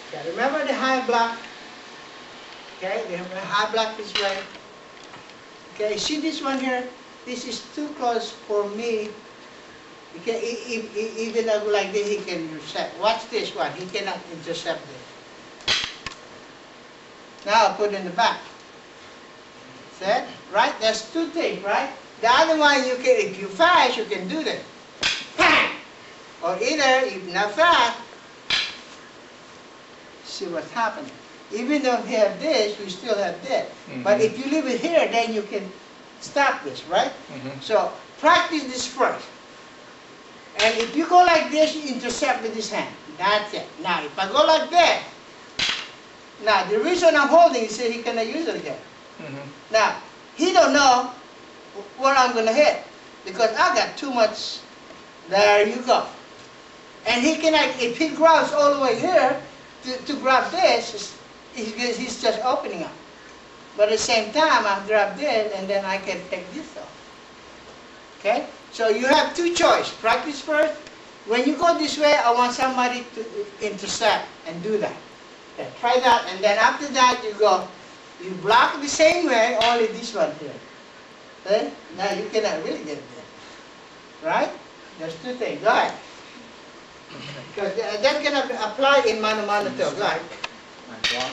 Okay, remember the high block? Okay, the high block this way. Okay, see this one here? This is too close for me. Okay, even though like this, he can intercept. Watch this one. He cannot intercept this. Now I'll put it in the back. See? Right? That's two things, right? The other one, you can, if you fast, you can do that. Or either, if not fast, see what's happening. Even though we have this, we still have this. But if you leave it here, then you can stop this, right? So practice this first. And if you go like this, you intercept with this hand. That's it. Now, if I go like that, now the reason I'm holding is so he cannot use it again. Now, he don't know where I'm going to hit because I got too much. There you go. And he cannot, if he grabs all the way here to grab this, he's just opening up. But at the same time, I grab this and then I can take this off. Okay? So you have two choices. Practice first. When you go this way, I want somebody to intercept and do that. Okay, try that, and then after that you go, you block the same way, only this one here. Okay? Now you cannot really get there. Right? There's two things. Go ahead. Because that can apply in mano-mano too. Go ahead. My block.